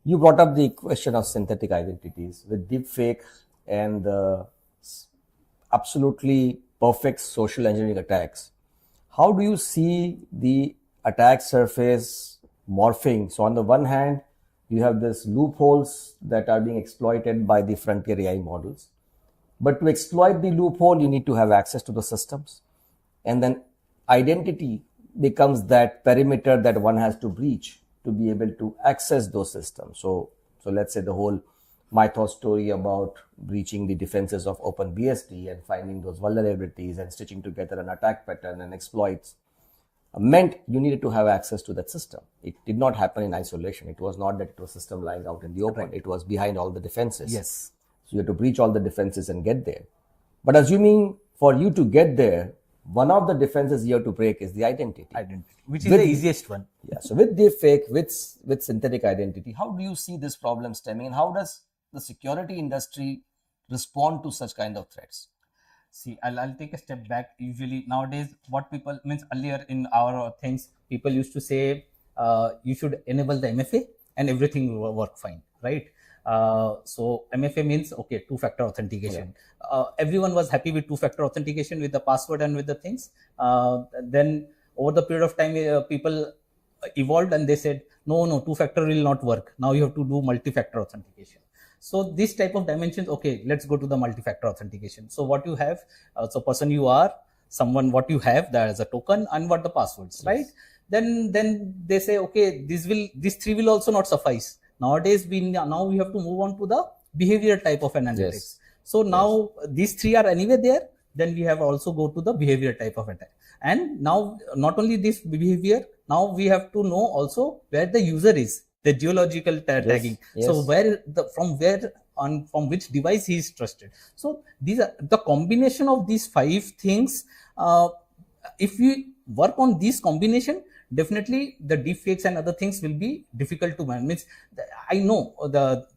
You brought up the question of synthetic identities with deepfake and absolutely perfect social engineering attacks. How do you see the attack surface morphing? So on the one hand, you have these loopholes that are being exploited by the frontier AI models. But to exploit the loophole, you need to have access to the systems. And then identity becomes that perimeter that one has to breach to be able to access those systems. So let's say the whole mythos story about breaching the defenses of OpenBSD and finding those vulnerabilities and stitching together an attack pattern and exploits meant you needed to have access to that system. It did not happen in isolation. It was not that it was a system lying out in the open. Right. It was behind all the defenses. Yes. So you had to breach all the defenses and get there. But assuming for you to get there, one of the defenses you have to break is the identity. Which is the easiest one. Yeah. So with deepfake, with synthetic identity, how do you see this problem stemming, and how does the security industry respond to such kind of threats? See, I'll take a step back. Usually nowadays, what people means earlier in our things, people used to say you should enable the MFA and everything will work fine, right? So MFA means okay, two-factor authentication. Yeah. Everyone was happy with two-factor authentication with the password and with the things. Then over the period of time, people evolved and they said, no, two-factor will not work. Now you have to do multi-factor authentication. So this type of dimensions, okay, let's go to the multi-factor authentication. So what you have, so person you are, someone what you have, that is a token, and what the passwords, yes. Right? Then they say, okay, these three will also not suffice. Nowadays, now we have to move on to the behavior type of analytics. Yes. So now these three are anyway there. Then we have also go to the behavior type of attack. And now not only this behavior, now we have to know also where the user is. The geological tagging. Yes. So from which device he is trusted. So these are the combination of these 5 things. If we work on this combination, definitely the deepfakes and other things will be difficult to manage. I know the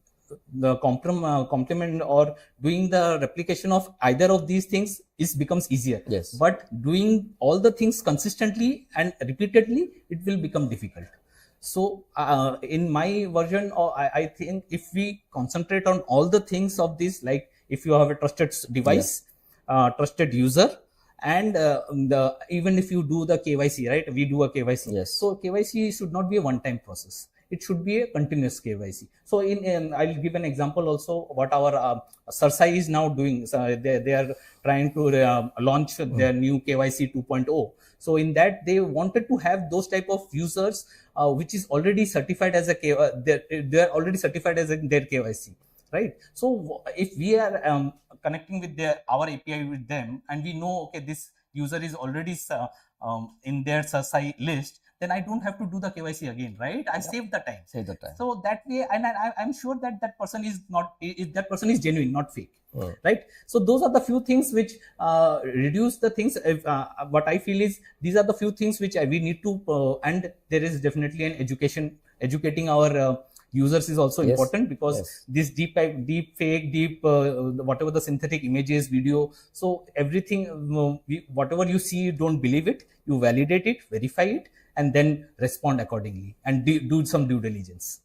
complement or doing the replication of either of these things becomes easier. Yes. But doing all the things consistently and repeatedly, it will become difficult. So in my version, I think if we concentrate on all the things of this, like if you have a trusted device, trusted user, and even if you do the KYC, right? We do a KYC. Yes. So KYC should not be a one-time process. It should be a continuous KYC. So I'll give an example also what our CISO is now doing. So they are trying to launch their new KYC 2.0. So in that they wanted to have those type of users which is already certified as they are already certified as their KYC, right? So if we are connecting with our API with them and we know okay this user is already in their CISO list, then I don't have to do the KYC again, right? I save the time. So that way, and I'm sure that that person is genuine, not fake, right? So those are the few things which reduce the things. What I feel is these are the few things which we need to, and there is definitely an educating our users is also important, because this deep fake, whatever the synthetic images, video, so everything, whatever you see, don't believe it, you validate it, verify it, and then respond accordingly and do some due diligence.